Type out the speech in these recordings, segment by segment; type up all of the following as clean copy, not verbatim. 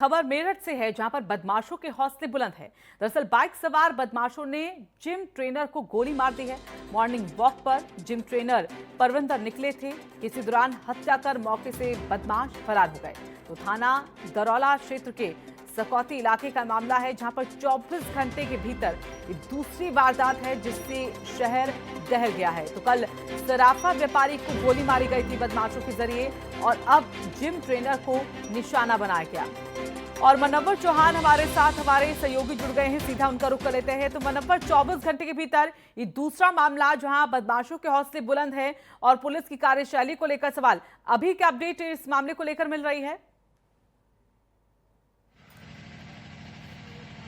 खबर मेरठ से है, जहां पर बदमाशों के हौसले बुलंद है। दरअसल बाइक सवार बदमाशों ने जिम ट्रेनर को गोली मार दी है। मॉर्निंग वॉक पर जिम ट्रेनर परविंदर निकले थे। इसी दौरान हत्या कर मौके से बदमाश फरार हो गए। तो थाना दरौला क्षेत्र के सकौती इलाके का मामला है, जहां पर 24 घंटे के भीतर दूसरी वारदात है जिससे शहर दहल गया है। तो कल सराफा व्यापारी को गोली मारी गई थी बदमाशों के जरिए, और अब जिम ट्रेनर को निशाना बनाया गया। और मनव्वर चौहान हमारे साथ, हमारे सहयोगी जुड़ गए हैं, सीधा उनका रुख कर लेते हैं। तो मनव्वर, 24 घंटे के भीतर ये दूसरा मामला जहां बदमाशों के हौसले बुलंद है और पुलिस की कार्यशैली को लेकर सवाल, अभी क्या अपडेट इस मामले को लेकर मिल रही है?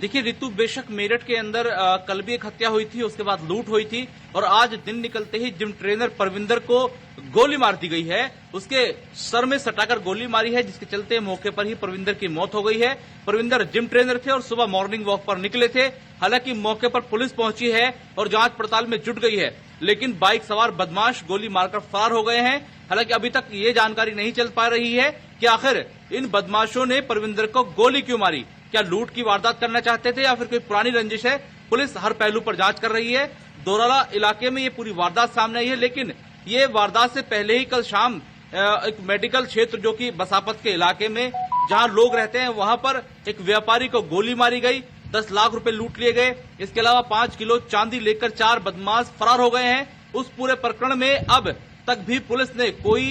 देखिए रितु, बेशक मेरठ के अंदर कल भी एक हत्या हुई थी, उसके बाद लूट हुई थी, और आज दिन निकलते ही जिम ट्रेनर परविंदर को गोली मार दी गई है। उसके सर में सटाकर गोली मारी है, जिसके चलते मौके पर ही परविंदर की मौत हो गई है। परविंदर जिम ट्रेनर थे और सुबह मॉर्निंग वॉक पर निकले थे। हालांकि मौके पर पुलिस पहुंची है और जांच पड़ताल में जुट गई है, लेकिन बाइक सवार बदमाश गोली मारकर फरार हो गए हैं। हालांकि अभी तक ये जानकारी नहीं चल पा रही है कि आखिर इन बदमाशों ने परविंदर को गोली क्यों मारी। क्या लूट की वारदात करना चाहते थे या फिर कोई पुरानी रंजिश है? पुलिस हर पहलू पर जांच कर रही है। दौराला इलाके में ये पूरी वारदात सामने आई है, लेकिन ये वारदात से पहले ही कल शाम एक मेडिकल क्षेत्र जो कि बसापत के इलाके में जहां लोग रहते हैं, वहां पर एक व्यापारी को गोली मारी गई। 10 लाख रुपए लूट लिए गए। इसके अलावा 5 किलो चांदी लेकर 4 बदमाश फरार हो गए हैं। उस पूरे प्रकरण में अब तक भी पुलिस ने कोई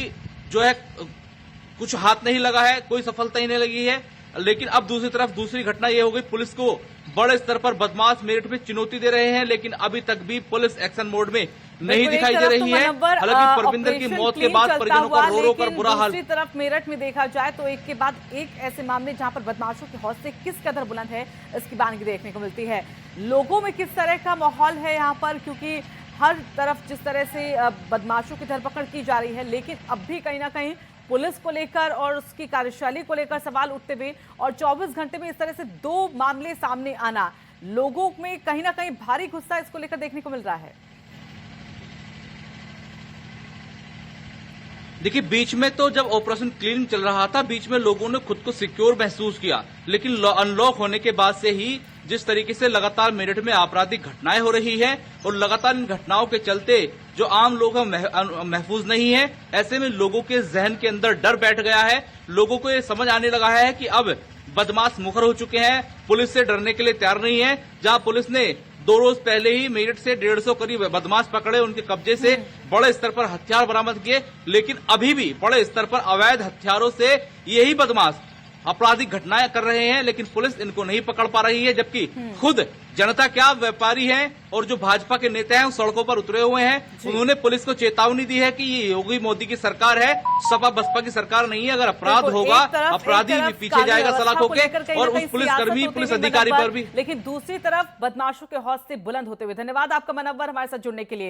जो है कुछ हाथ नहीं लगा है, कोई सफलता ही नहीं लगी है। लेकिन अब दूसरी तरफ दूसरी घटना ये हो गई, पुलिस को बड़े स्तर पर बदमाश मेरठ में चुनौती दे रहे हैं, लेकिन अभी तक भी पुलिस एक्शन मोड में नहीं दिखाई दे रही है। हालांकि परविंदर की मौत के बाद परिजनों का रो रो कर बुरा हाल। दूसरी तरफ मेरठ में देखा जाए तो एक के बाद एक ऐसे मामले जहां पर बदमाशों के हौसले किस कदर बुलंद है, इसकी बानगी देखने को मिलती है। लोगों में किस तरह का माहौल है यहाँ पर, क्योंकि हर तरफ जिस तरह से बदमाशों की धरपकड़ की जा रही है, लेकिन अब भी कहीं ना कहीं पुलिस को लेकर और उसकी कार्यशैली को लेकर सवाल उठते हुए, और 24 घंटे में इस तरह से 2 मामले सामने आना, लोगों में कहीं ना कहीं भारी गुस्सा इसको लेकर देखने को मिल रहा है। देखिए, बीच में तो जब ऑपरेशन क्लीन चल रहा था, बीच में लोगों ने खुद को सिक्योर महसूस किया, लेकिन अनलॉक होने के बाद से ही जिस तरीके से लगातार मेरठ में आपराधिक घटनाएं हो रही हैं और लगातार इन घटनाओं के चलते जो आम लोग महफूज नहीं है, ऐसे में लोगों के जहन के अंदर डर बैठ गया है। लोगों को ये समझ आने लगा है कि अब बदमाश मुखर हो चुके हैं, पुलिस से डरने के लिए तैयार नहीं है। जहां पुलिस ने 2 रोज पहले ही मेरठ से 150 करीब बदमाश पकड़े, उनके कब्जे से बड़े स्तर पर हथियार बरामद किए, लेकिन अभी भी बड़े स्तर पर अवैध हथियारों से यही बदमाश आपराधिक घटनाएं कर रहे हैं, लेकिन पुलिस इनको नहीं पकड़ पा रही है। जबकि खुद जनता क्या, व्यापारी हैं और जो भाजपा के नेता हैं सड़कों पर उतरे हुए हैं। उन्होंने पुलिस को चेतावनी दी है कि ये योगी मोदी की सरकार है, सपा बसपा की सरकार नहीं है। अगर अपराध होगा, अपराधी भी पीछे जाएगा सलाखों के, और उस पुलिसकर्मी, पुलिस अधिकारी पर भी। लेकिन दूसरी तरफ बदमाशों के हौसले बुलंद होते हुए, धन्यवाद आपका मनव्वर हमारे साथ जुड़ने के लिए।